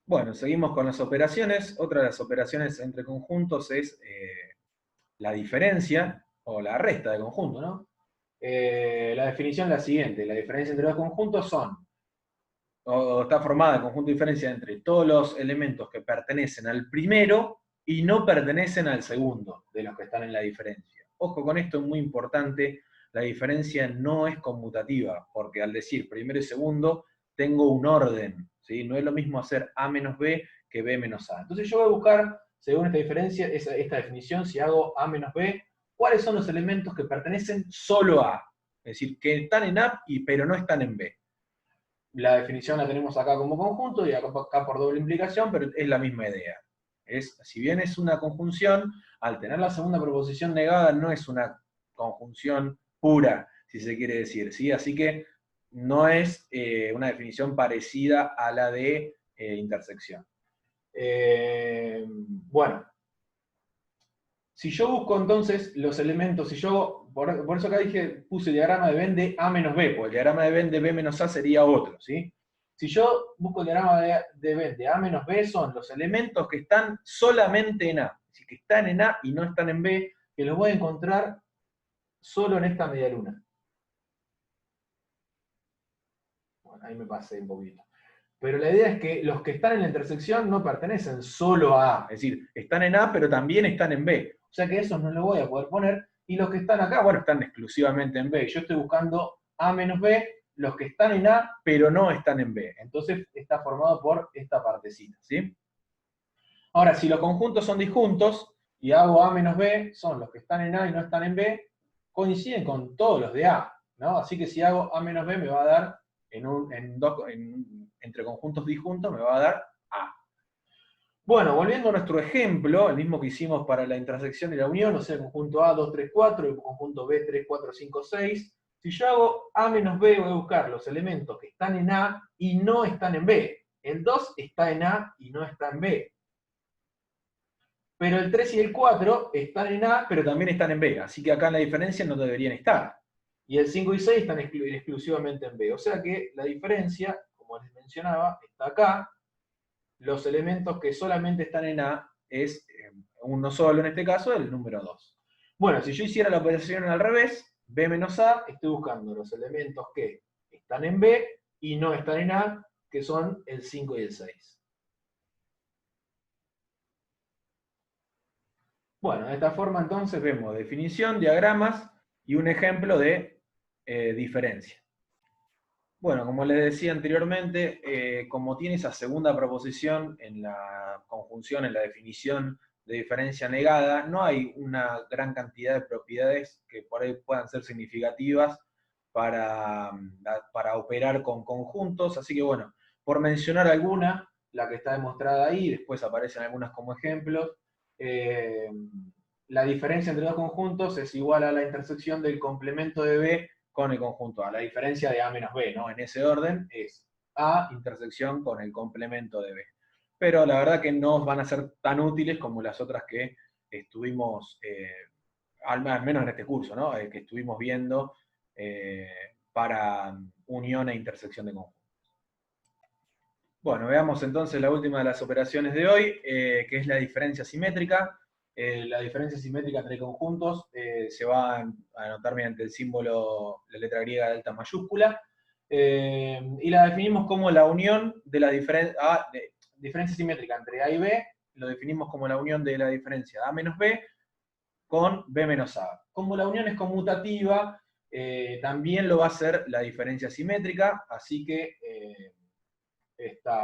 Bueno, seguimos con las operaciones. Otra de las operaciones entre conjuntos es la diferencia o la resta de conjunto, ¿no? La definición es la siguiente: la diferencia entre dos conjuntos o está formada el conjunto de diferencia entre todos los elementos que pertenecen al primero y no pertenecen al segundo de los que están en la diferencia. Ojo con esto, es muy importante: la diferencia no es conmutativa, porque al decir primero y segundo tengo un orden, ¿sí? No es lo mismo hacer A menos B que B menos A. Entonces yo voy a buscar, según esta diferencia, esta definición, si hago A menos B, cuáles son los elementos que pertenecen solo a A, es decir, que están en A pero no están en B. La definición la tenemos acá como conjunto y acá por doble implicación, pero es la misma idea. Si bien es una conjunción, al tener la segunda proposición negada no es una conjunción pura, si se quiere decir, ¿sí? Así que no es una definición parecida a la de intersección. Bueno, si yo busco entonces los elementos, si yo, por eso acá puse el diagrama de Venn de A menos B, porque el diagrama de Venn de B menos A sería otro, ¿sí? Si yo busco el diagrama de Venn de A menos B, son los elementos que están solamente en A, es decir, que están en A y no están en B, que los voy a encontrar solo en esta medialuna. Bueno, ahí me pasé un poquito. Pero la idea es que los que están en la intersección no pertenecen solo a A, es decir, están en A pero también están en B. O sea que esos no los voy a poder poner, y los que están acá, bueno, están exclusivamente en B. Yo estoy buscando A menos B, los que están en A pero no están en B. Entonces está formado por esta partecita, ¿sí? Ahora, si los conjuntos son disjuntos y hago A menos B, son los que están en A y no están en B, coinciden con todos los de A, ¿no? Así que si hago A menos B me va a dar, entre conjuntos disjuntos, me va a dar A. Bueno, volviendo a nuestro ejemplo, el mismo que hicimos para la intersección y la unión, o sea, el conjunto A, 2, 3, 4, y el conjunto B, 3, 4, 5, 6. Si yo hago A menos B, voy a buscar los elementos que están en A y no están en B. El 2 está en A y no está en B. Pero el 3 y el 4 están en A, pero también están en B. Así que acá en la diferencia no deberían estar. Y el 5 y 6 están exclusivamente en B. O sea que la diferencia, como les mencionaba, está acá. Los elementos que solamente están en A es uno solo, en este caso, el número 2. Bueno, si yo hiciera la operación al revés, B menos A, estoy buscando los elementos que están en B y no están en A, que son el 5 y el 6. Bueno, de esta forma entonces vemos definición, diagramas y un ejemplo de diferencia. Bueno, como les decía anteriormente, como tiene esa segunda proposición en la conjunción, en la definición de diferencia negada, no hay una gran cantidad de propiedades que por ahí puedan ser significativas para operar con conjuntos, así que bueno, por mencionar alguna, la que está demostrada ahí, después aparecen algunas como ejemplos, eh, la diferencia entre dos conjuntos es igual a la intersección del complemento de B con el conjunto A. La diferencia de A menos B, ¿no? En ese orden es A intersección con el complemento de B. Pero la verdad que no van a ser tan útiles como las otras que estuvimos, al menos en este curso, ¿no? Que estuvimos viendo para unión e intersección de conjuntos. Bueno, veamos entonces la última de las operaciones de hoy, que es la diferencia simétrica. La diferencia simétrica entre conjuntos se va a anotar mediante el símbolo, la letra griega delta mayúscula, y la definimos como la unión de la diferencia simétrica entre A y B, lo definimos como la unión de la diferencia A menos B con B menos A. Como la unión es conmutativa, también lo va a ser la diferencia simétrica, así que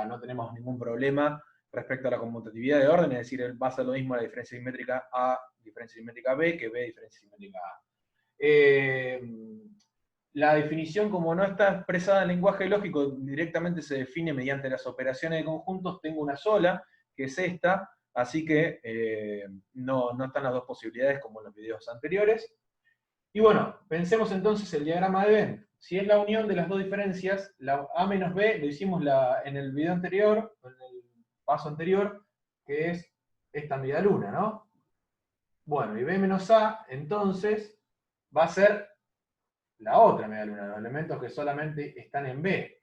no tenemos ningún problema respecto a la conmutatividad de orden, es decir, va a ser lo mismo la diferencia simétrica A, diferencia simétrica B, que B, diferencia simétrica A. La definición, como no está expresada en lenguaje lógico, directamente se define mediante las operaciones de conjuntos. Tengo una sola, que es esta, así que no están las dos posibilidades como en los videos anteriores. Y bueno, pensemos entonces el diagrama de Venn. Si es la unión de las dos diferencias, la A menos B, lo hicimos en el video anterior, en el paso anterior, que es esta media luna, ¿no? Bueno, y B menos A, entonces, va a ser la otra media luna, los elementos que solamente están en B.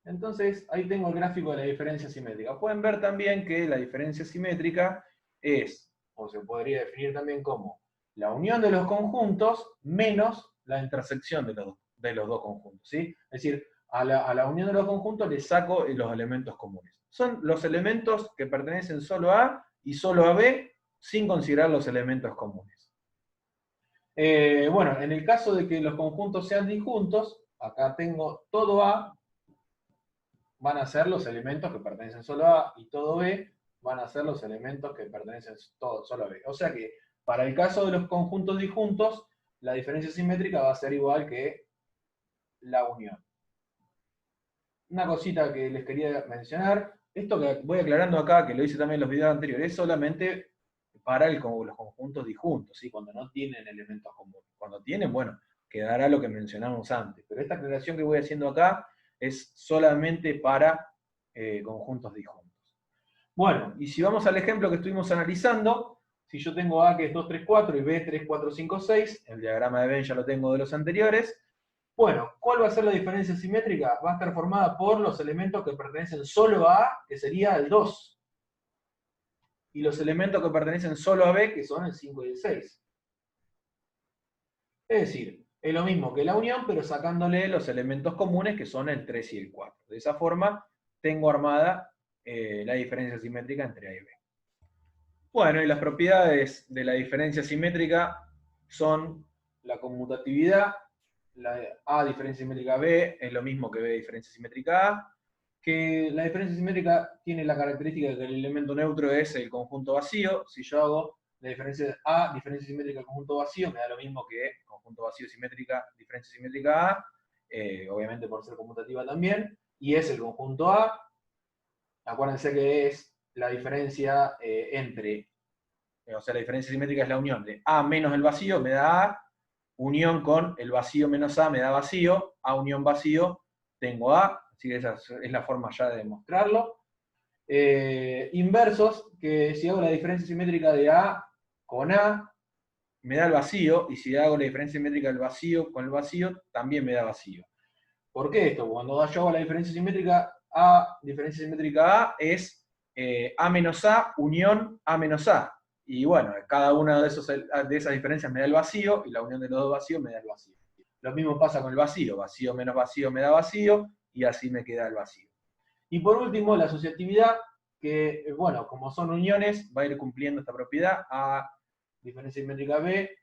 Entonces, ahí tengo el gráfico de la diferencia simétrica. Pueden ver también que la diferencia simétrica es, o se podría definir también como, la unión de los conjuntos menos la intersección de los dos conjuntos, ¿sí? Es decir, a la unión de los conjuntos le saco los elementos comunes. Son los elementos que pertenecen solo a A y solo a B, sin considerar los elementos comunes. Bueno, en el caso de que los conjuntos sean disjuntos, acá tengo todo A van a ser los elementos que pertenecen solo a A y todo B van a ser los elementos que pertenecen solo a B. O sea que para el caso de los conjuntos disjuntos, la diferencia simétrica va a ser igual que la unión. Una cosita que les quería mencionar, esto que voy aclarando acá, que lo hice también en los videos anteriores, es solamente para los conjuntos disjuntos, ¿sí? Cuando no tienen elementos comunes. Cuando tienen, bueno, quedará lo que mencionamos antes. Pero esta aclaración que voy haciendo acá es solamente para conjuntos disjuntos. Bueno, y si vamos al ejemplo que estuvimos analizando, si yo tengo A que es 2, 3, 4 y B 3, 4, 5, 6, el diagrama de Venn ya lo tengo de los anteriores. Bueno, ¿cuál va a ser la diferencia simétrica? Va a estar formada por los elementos que pertenecen solo a A, que sería el 2. Y los elementos que pertenecen solo a B, que son el 5 y el 6. Es decir, es lo mismo que la unión, pero sacándole los elementos comunes, que son el 3 y el 4. De esa forma, tengo armada la diferencia simétrica entre A y B. Bueno, y las propiedades de la diferencia simétrica son la conmutatividad, la A diferencia simétrica B es lo mismo que B diferencia simétrica A, que la diferencia simétrica tiene la característica de que el elemento neutro es el conjunto vacío. Si yo hago la diferencia A, diferencia simétrica conjunto vacío, me da lo mismo que conjunto vacío simétrica, diferencia simétrica A, obviamente por ser conmutativa también, y es el conjunto A. Acuérdense que es la diferencia o sea, la diferencia simétrica es la unión de A menos el vacío, me da A, unión con el vacío menos A me da vacío, A unión vacío, tengo A, así que esa es la forma ya de demostrarlo. Inversos, que si hago la diferencia simétrica de A con A, me da el vacío, y si hago la diferencia simétrica del vacío con el vacío, también me da vacío. ¿Por qué esto? Cuando yo hago la diferencia simétrica, A, diferencia simétrica A, es A menos A, unión A menos A. Y bueno, cada una de esas diferencias me da el vacío, y la unión de los dos vacíos me da el vacío. Lo mismo pasa con el vacío, vacío menos vacío me da vacío, y así me queda el vacío. Y por último, la asociatividad, que, bueno, como son uniones, va a ir cumpliendo esta propiedad. A, diferencia simétrica B,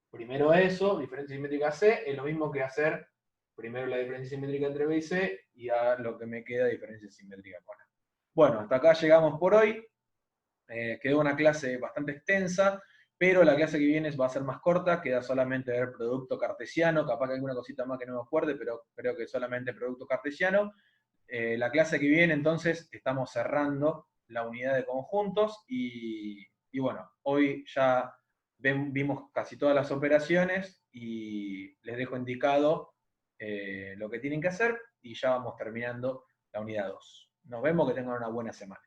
primero eso, diferencia simétrica C, es lo mismo que hacer primero la diferencia simétrica entre B y C, y a lo que me queda diferencia simétrica con A. Bueno, hasta acá llegamos por hoy. Quedó una clase bastante extensa, pero la clase que viene va a ser más corta, queda solamente ver producto cartesiano, capaz que alguna cosita más que no me acuerde, pero creo que solamente producto cartesiano. La clase que viene, entonces, estamos cerrando la unidad de conjuntos y bueno, hoy ya vimos casi todas las operaciones y les dejo indicado lo que tienen que hacer y ya vamos terminando la unidad 2. Nos vemos, que tengan una buena semana.